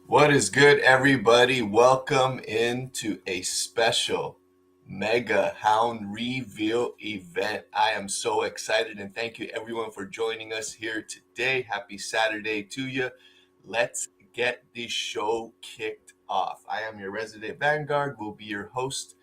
What is good, everybody? Welcome into a special Mega Hound Reveal event. I am so excited and thank you, everyone, for joining us here today. Happy Saturday to you. Let's get the show kicked off. I am your resident Vanguard, will be your host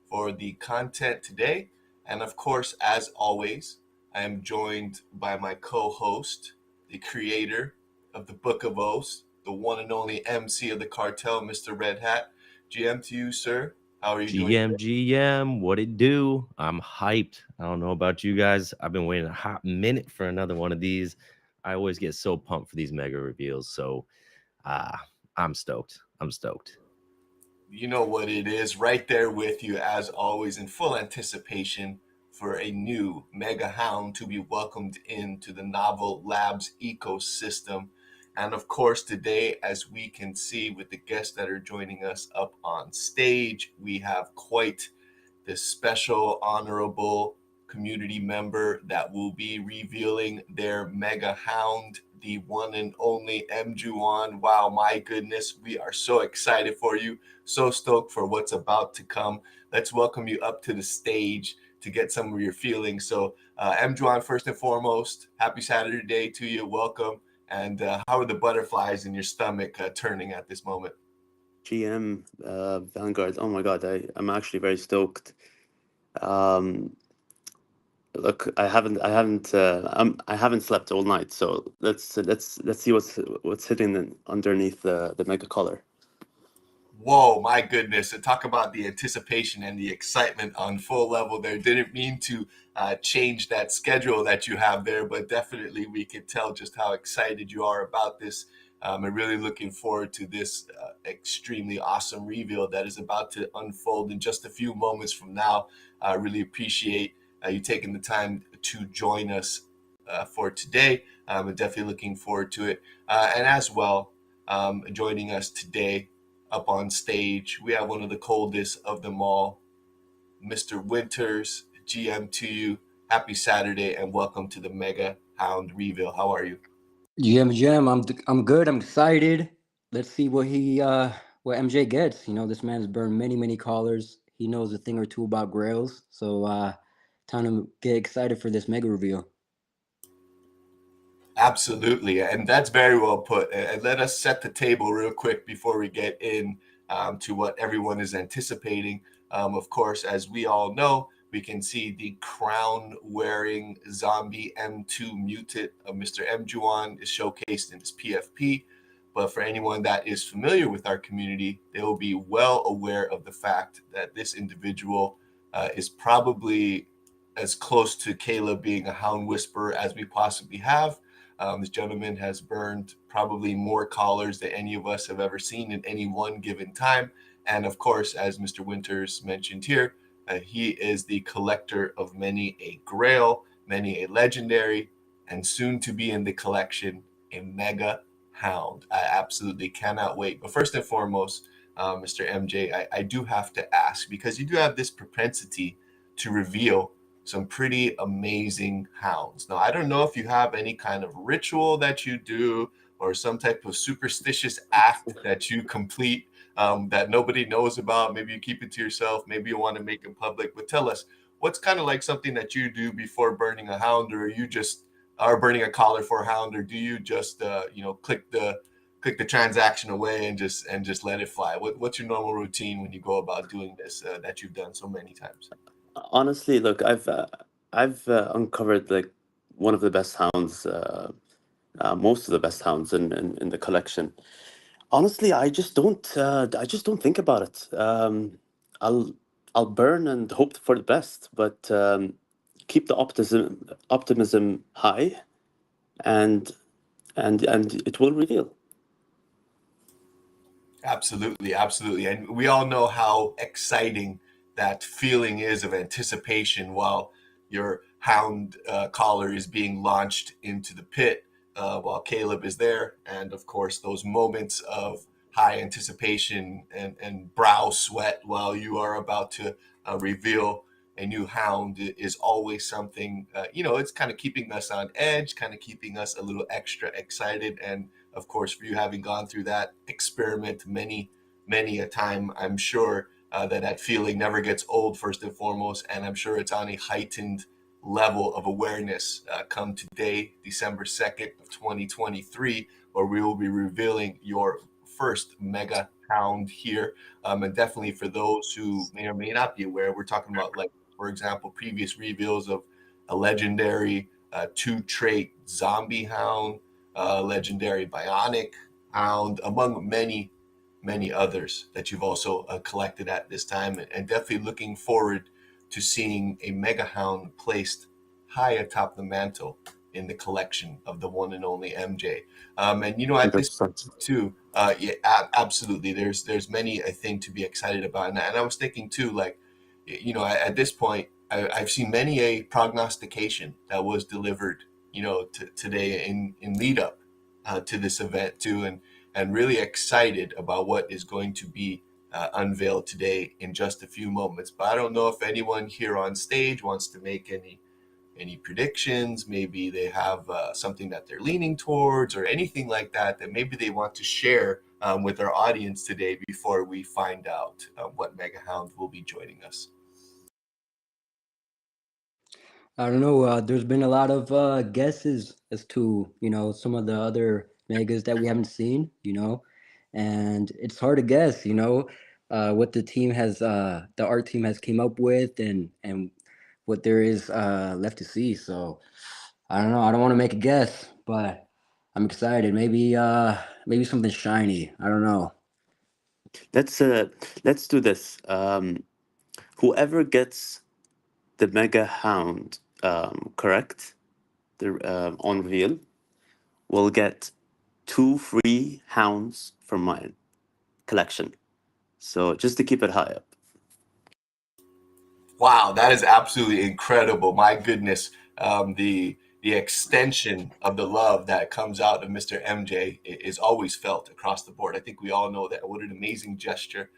for the content today. And of course, as always, I am joined by my co host, the creator of the Book of Oaths, the one and only MC of the Cartel, Mr. Red Hat. GM to you, sir. How are you doing GM, today? GM, what it do? I'm hyped. I don't know about you guys. I've been waiting a hot minute for another one of these. I always get so pumped for these mega reveals. So uh, I'm stoked. I'm stoked. You know what it is, right there with you, as always, in full anticipation for a new Mega Hound to be welcomed into the Novel Labs ecosystem. And of course, today, as we can see with the guests that are joining us up on stage, we have quite this special honorable community member that will be revealing their Mega Hound, the one and only Mjuan. Wow, my goodness, we are so excited for you, so stoked for what's about to come. Let's welcome you up to the stage to get some of your feelings. So, Mjuan, first and foremost, happy Saturday to you. Welcome. And how are the butterflies in your stomach turning at this moment? GM Vanguard. Oh my God, I'm actually very stoked. Um, Look, I haven't slept all night, so let's see what's hidden underneath the mega collar. Whoa, my goodness. And talk about the anticipation and the excitement on full level there. Didn't mean to change that schedule that you have there, but definitely we could tell just how excited you are about this. And really looking forward to this extremely awesome reveal that is about to unfold in just a few moments from now. I really appreciate you taking the time to join us for today. I'm definitely looking forward to it. And as well, joining us today up on stage. We have one of the coldest of them all, Mr. Winters, GM to you. Happy Saturday and welcome to the Mega Hound Reveal. How are you? GM, I'm good. I'm excited. Let's see what MJ gets. This man's burned many collars. He knows a thing or two about grails. So time to get excited for this mega reveal. Absolutely, and that's very well put. And let us set the table real quick before we get in to what everyone is anticipating. Of course, as we all know, we can see the crown-wearing zombie M2 mutant of Mr. M. Juan is showcased in his PFP. But for anyone that is familiar with our community, they will be well aware of the fact that this individual is probably as close to Caleb being a hound whisperer as we possibly have. This gentleman has burned probably more collars than any of us have ever seen in any one given time. And of course, as Mr. Winters mentioned here, he is the collector of many a grail, many a legendary, and soon to be in the collection, a mega hound. I absolutely cannot wait. But first and foremost, Mr. MJ, I do have to ask because you do have this propensity to reveal some pretty amazing hounds. Now, I don't know if you have any kind of ritual that you do or some type of superstitious act that you complete that nobody knows about. Maybe you keep it to yourself. Maybe you want to make it public. But tell us, what's kind of like something that you do before burning a hound, or you just are burning a collar for a hound, or do you just click the transaction away and just let it fly? What's your normal routine when you go about doing this that you've done so many times? Honestly, look, I've uncovered like one of the best hounds, most of the best hounds in the collection. Honestly, I just don't think about it. I'll I'll burn and hope for the best, but keep the optimism high, and and it will reveal. Absolutely, absolutely. And we all know how exciting that feeling is of anticipation while your hound collar is being launched into the pit while Caleb is there. And of course, those moments of high anticipation and brow sweat while you are about to reveal a new hound is always something, it's kind of keeping us on edge, kind of keeping us a little extra excited. And of course, for you having gone through that experiment many a time, I'm sure that feeling never gets old, first and foremost, and I'm sure it's on a heightened level of awareness come today, December 2nd of 2023, where we will be revealing your first mega hound here. And definitely for those who may or may not be aware, we're talking about, like, for example, previous reveals of a legendary two-trait zombie hound, legendary bionic hound, among many others that you've also collected at this time, and definitely looking forward to seeing a mega hound placed high atop the mantle in the collection of the one and only MJ. And at this 100%. too, yeah, absolutely. There's many I think to be excited about, and I was thinking too, like, at this point, I've seen many a prognostication that was delivered, today in lead up to this event too, and really excited about what is going to be unveiled today in just a few moments. But I don't know if anyone here on stage wants to make any predictions. Maybe they have something that they're leaning towards, or anything like that maybe they want to share with our audience today before we find out what Mega Hound will be joining us. I don't know. There's been a lot of guesses as to some of the other megas that we haven't seen. And it's hard to guess. What the art team has came up with, and what there is left to see. So I don't know. I don't want to make a guess, but I'm excited. Maybe something shiny. I don't know. Let's do this. Whoever gets the Mega Hound correct, on reveal, will get 2 free hounds from my collection. So just to keep it high up. Wow, that is absolutely incredible. My goodness, the extension of the love that comes out of Mr. MJ is always felt across the board. I think we all know that. What an amazing gesture.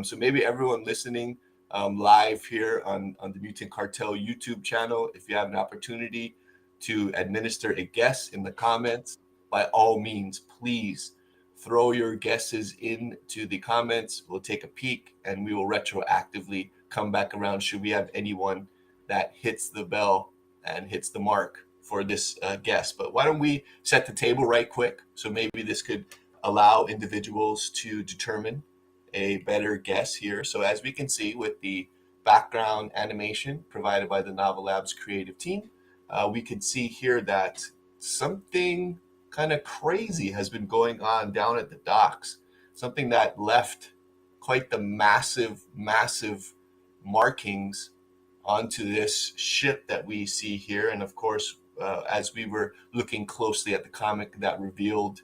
So maybe everyone listening live here on the Mutant Cartel YouTube channel, if you have an opportunity to administer a guess in the comments, by all means, please throw your guesses into the comments. We'll take a peek, and we will retroactively come back around should we have anyone that hits the bell and hits the mark for this guess. But why don't we set the table right quick, so maybe this could allow individuals to determine a better guess here. So as we can see with the background animation provided by the Novel Labs creative team, we can see here that something kind of crazy has been going on down at the docks. Something that left quite the massive markings onto this ship that we see here. And of course, as we were looking closely at the comic that revealed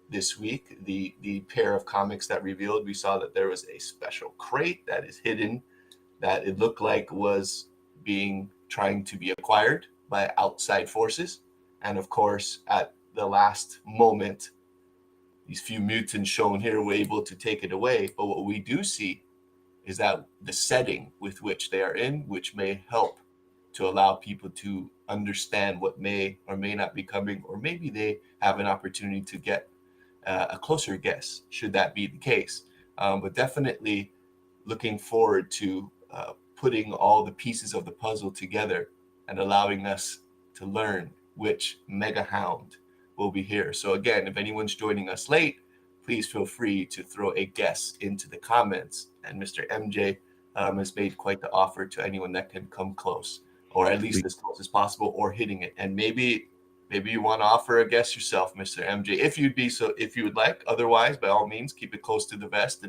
this week, the pair of comics that revealed, we saw that there was a special crate that is hidden, that it looked like was trying to be acquired by outside forces. And of course, at the last moment, these few mutants shown here were able to take it away. But what we do see is that the setting with which they are in, which may help to allow people to understand what may or may not be coming, or maybe they have an opportunity to get a closer guess, should that be the case. But definitely looking forward to putting all the pieces of the puzzle together and allowing us to learn which Mega Hound will be here. So again, if anyone's joining us late, please feel free to throw a guess into the comments. And Mr. MJ has made quite the offer to anyone that can come close, or at least as close as possible, or hitting it. And maybe you want to offer a guess yourself, Mr. MJ, if you would like. Otherwise, by all means, keep it close to the vest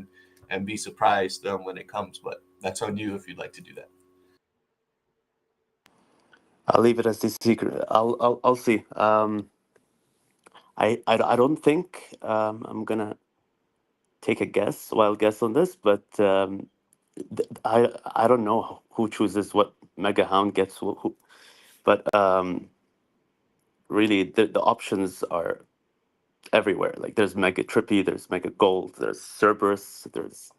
and be surprised when it comes. But that's on you if you'd like to do that. I'll leave it as the secret. I'll see. I don't think I'm gonna take a wild guess on this, but I don't know who chooses what Mega Hound gets who, but really the options are everywhere. Like there's Mega Trippy, there's Mega Gold, there's Cerberus, there's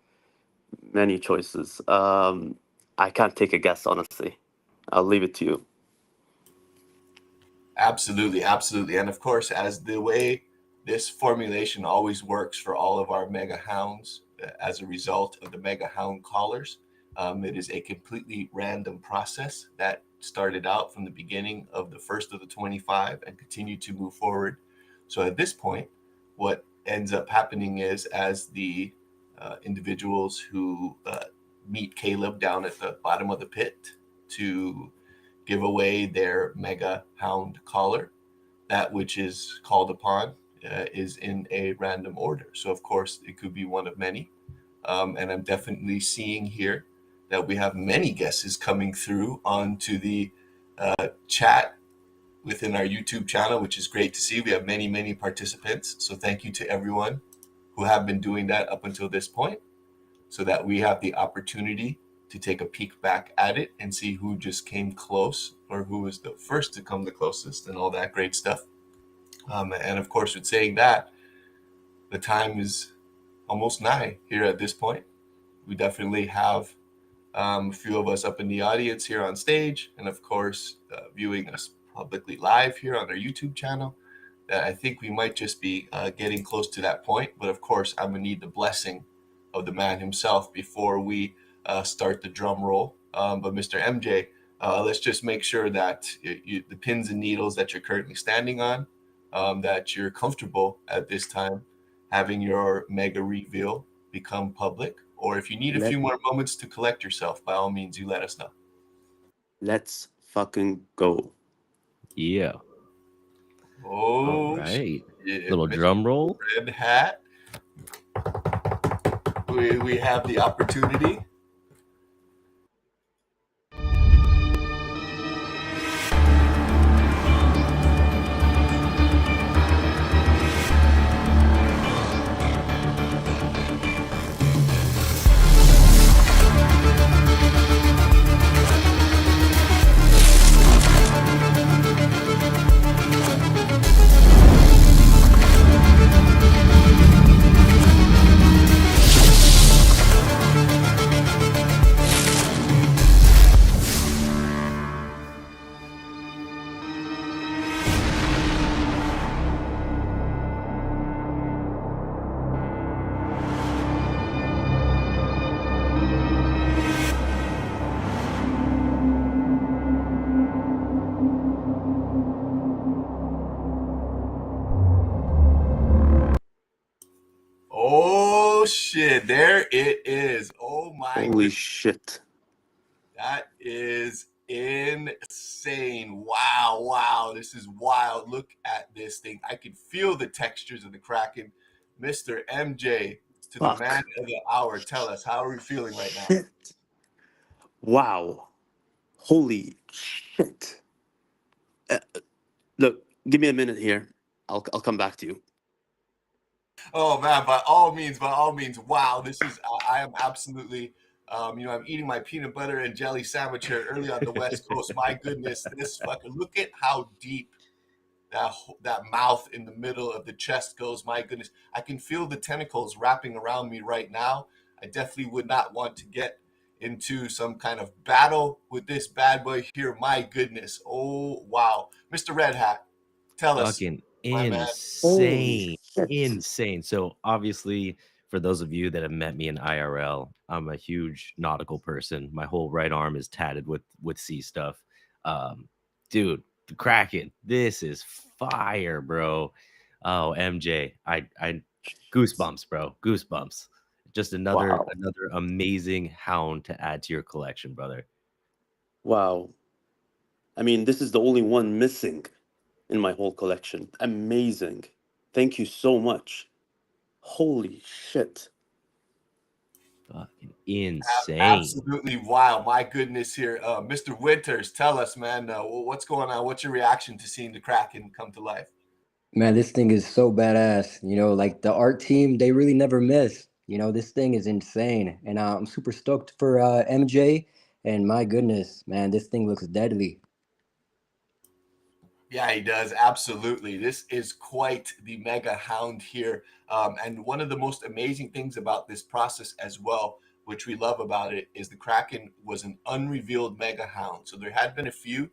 many choices. I can't take a guess, honestly. I'll leave it to you. Absolutely. And of course, as the way this formulation always works for all of our Mega Hounds as a result of the Mega Hound collars. It is a completely random process that started out from the beginning of the first of the 25 and continued to move forward. So at this point, what ends up happening is, as the individuals who meet Caleb down at the bottom of the pit to give away their Mega Hound collar, that which is called upon is in a random order. So of course it could be one of many. And I'm definitely seeing here that we have many guesses coming through onto the chat within our YouTube channel, which is great to see. We have many, many participants. So thank you to everyone who have been doing that up until this point, so that we have the opportunity to take a peek back at it and see who just came close or who was the first to come the closest and all that great stuff. And of course, with saying that, the time is almost nigh here at this point. We definitely have a few of us up in the audience here on stage, and of course, viewing us publicly live here on our YouTube channel. That I think we might just be getting close to that point. But of course, I'm gonna need the blessing of the man himself before we start the drum roll. But Mr. MJ, let's just make sure that the pins and needles that you're currently standing on, that you're comfortable at this time having your mega reveal become public. Or if you need a few more moments to collect yourself, by all means, you let us know. Let's fucking go. Yeah. Oh, all right. yeah, Little Mr. drum roll. Red Hat. We have the opportunity. Oh shit, there it is. Oh my Holy goodness. shit. That is insane. Wow, this is wild. Look at this thing. I can feel the textures of the Kraken. Mr. MJ, to Fuck. the man of the hour, tell us, how are we feeling right now? Shit. Wow. Holy shit. Look, give me a minute here. I'll come back to you. Oh man, by all means, wow, this is, I am absolutely, I'm eating my peanut butter and jelly sandwich here early on the West Coast. My goodness, this fucking, look at how deep that mouth in the middle of the chest goes. My goodness, I can feel the tentacles wrapping around me right now. I definitely would not want to get into some kind of battle with this bad boy here. My goodness. Oh, wow. Mr. Red Hat, tell us. Fucking my man. insane. Holy shit. Insane. So obviously, for those of you that have met me in IRL, I'm a huge nautical person. My whole right arm is tatted with sea stuff. Dude, the Kraken, this is fire, bro. Oh, MJ, I goosebumps, bro. Goosebumps. Just another Wow. another amazing hound to add to your collection, brother. Wow. I mean, this is the only one missing in my whole collection. Amazing. Thank you so much. Holy shit. Fucking insane. Absolutely wild. My goodness here. Mr. Winters, tell us, man, what's going on? What's your reaction to seeing the Kraken come to life? Man, this thing is so badass. Like the art team, they really never miss. This thing is insane. And I'm super stoked for MJ. And my goodness, man, this thing looks deadly. Yeah, he does. Absolutely. This is quite the mega hound here. And one of the most amazing things about this process as well, which we love about it, is the Kraken was an unrevealed mega hound. So there had been a few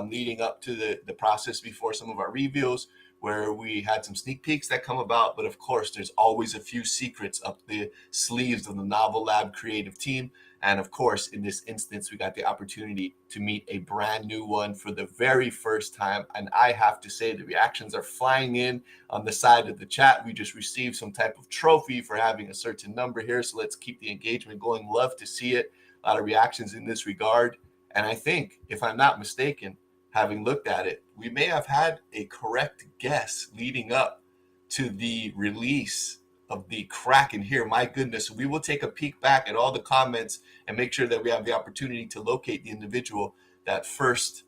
leading up to the process before some of our reveals where we had some sneak peeks that come about. But of course, there's always a few secrets up the sleeves of the Novel Lab creative team. And of course, in this instance, we got the opportunity to meet a brand new one for the very first time. And I have to say, the reactions are flying in on the side of the chat. We just received some type of trophy for having a certain number here. So let's keep the engagement going. Love to see it. A lot of reactions in this regard. And I think, if I'm not mistaken, having looked at it, we may have had a correct guess leading up to the release of the Kraken here. My goodness, we will take a peek back at all the comments and make sure that we have the opportunity to locate the individual that first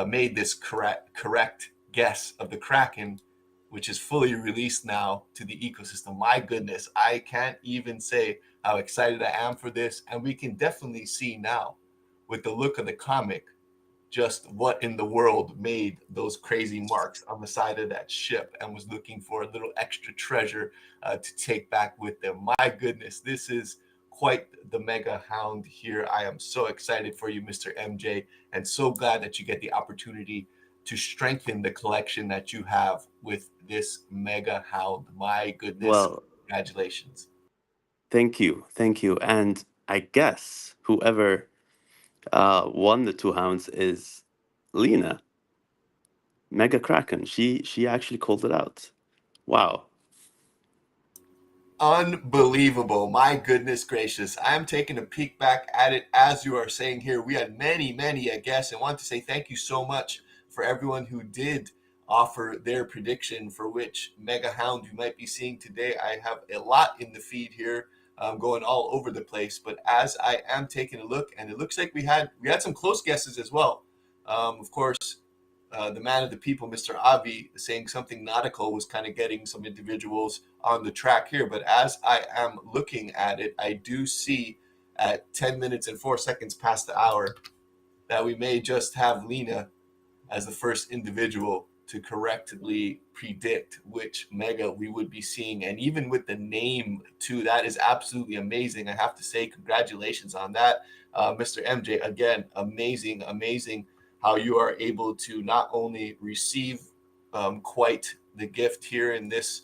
made this correct guess of the Kraken, which is fully released now to the ecosystem. My goodness, I can't even say how excited I am for this. And we can definitely see now, with the look of the comic, just what in the world made those crazy marks on the side of that ship and was looking for a little extra treasure to take back with them. My goodness, this is quite the mega hound here. I am so excited for you, Mr. MJ, and so glad that you get the opportunity to strengthen the collection that you have with this mega hound. My goodness, Well, congratulations. thank you. And I guess whoever won the two hounds is Lena, Mega Kraken. She actually called it out. Wow. Unbelievable. My goodness gracious. I'm taking a peek back at it as you are saying here. We had many guests, and want to say thank you so much for everyone who did offer their prediction for which Mega Hound you might be seeing today. I have a lot in the feed here, going all over the place. But as I am taking a look, and it looks like we had some close guesses as well. Of course, the man of the people, Mr. Avi, saying something nautical was kind of getting some individuals on the track here. But as I am looking at it, I do see at 10 minutes and 4 seconds past the hour that we may just have Lena as the first individual to correctly predict which mega we would be seeing. And even with the name too, that is absolutely amazing. I have to say congratulations on that. Mr. MJ, again, amazing how you are able to not only receive quite the gift here in this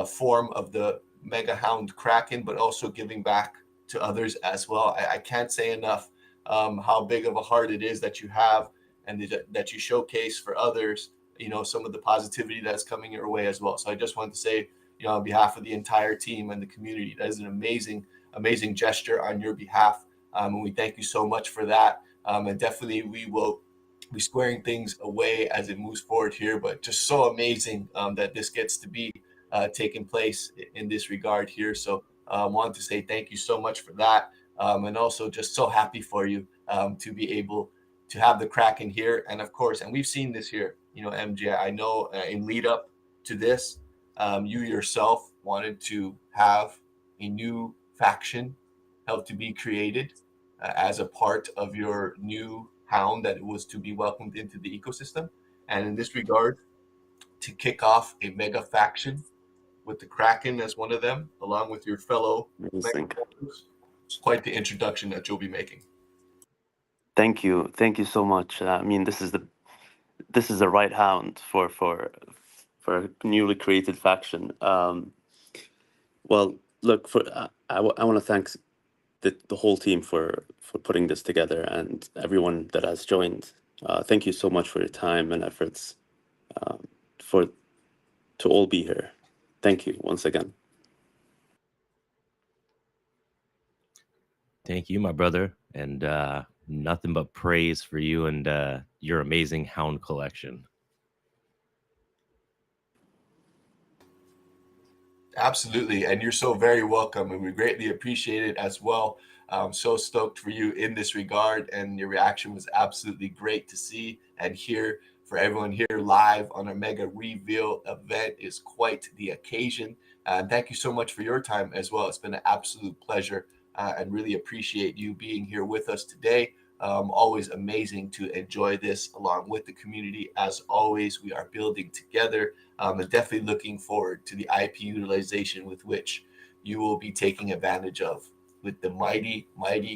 form of the Mega Hound Kraken, but also giving back to others as well. I can't say enough how big of a heart it is that you have, and that you showcase for others, some of the positivity that's coming your way as well. So I just wanted to say, on behalf of the entire team and the community, that is an amazing gesture on your behalf. And we thank you so much for that. And definitely we will be squaring things away as it moves forward here, but just so amazing that this gets to be taking place in this regard here. So I wanted to say thank you so much for that. And also just so happy for you to be able to have the Kraken here. And of course, and we've seen this here, MJ, I know in lead up to this, you yourself wanted to have a new faction help to be created as a part of your new hound that was to be welcomed into the ecosystem. And in this regard, to kick off a mega faction with the Kraken as one of them, along with your fellow mega Amazing. holders, it's quite the introduction that you'll be making. Thank you so much. I mean, this is the right hound for a newly created faction. Well, look, I want to thank the whole team for putting this together, and everyone that has joined. Thank you so much for your time and efforts for to all be here. Thank you once again. Thank you, my brother, and nothing but praise for you and your amazing hound collection. Absolutely. And you're so very welcome. And we greatly appreciate it as well. I'm so stoked for you in this regard. And your reaction was absolutely great to see and hear. For everyone here live on our mega reveal event is quite the occasion. Thank you so much for your time as well. It's been an absolute pleasure and really appreciate you being here with us today. Always amazing to enjoy this along with the community. As always, we are building together. And definitely looking forward to the IP utilization with which you will be taking advantage of with the mighty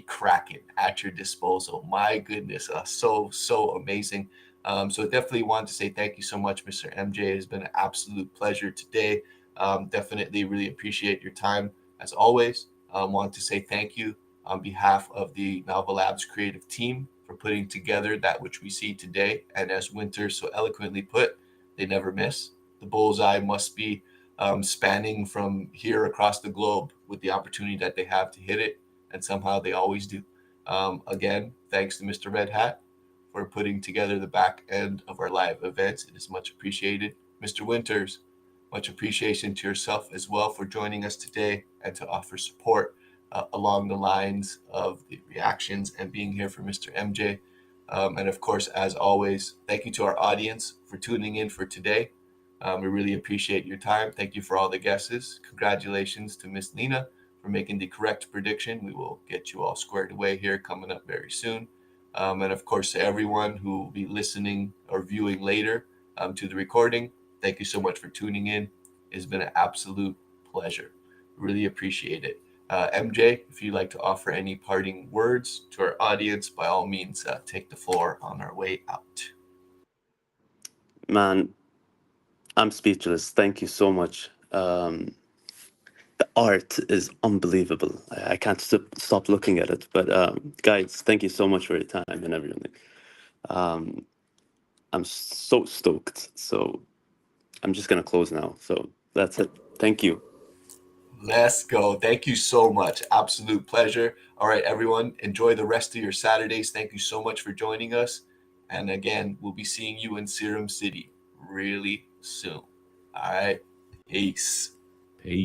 Kraken at your disposal. My goodness, so amazing. So I definitely want to say thank you so much, Mr. MJ. It has been an absolute pleasure today. Definitely really appreciate your time as always. Want to say thank you on behalf of the Novel Labs creative team for putting together that which we see today. And as Winter so eloquently put, they never miss. The bullseye must be spanning from here across the globe with the opportunity that they have to hit it, and somehow they always do. Again, thanks to Mr. Red Hat for putting together the back end of our live events. It is much appreciated. Mr. Winters, much appreciation to yourself as well for joining us today and to offer support along the lines of the reactions and being here for Mr. MJ. And of course, as always, thank you to our audience for tuning in for today. We really appreciate your time. Thank you for all the guesses. Congratulations to Miss Nina for making the correct prediction. We will get you all squared away here coming up very soon. And of course, to everyone who will be listening or viewing later to the recording, thank you so much for tuning in. It's been an absolute pleasure. Really appreciate it. MJ, if you'd like to offer any parting words to our audience, by all means, take the floor on our way out. Man, I'm speechless. Thank you so much. The art is unbelievable. I can't stop looking at it. But guys, thank you so much for your time and everything. I'm so stoked. So I'm just gonna close now. So that's it. Thank you. Let's go. Thank you so much. Absolute pleasure. All right, everyone, enjoy the rest of your Saturdays. Thank you so much for joining us. And again, we'll be seeing you in Serum City really soon. All right. Peace. Peace.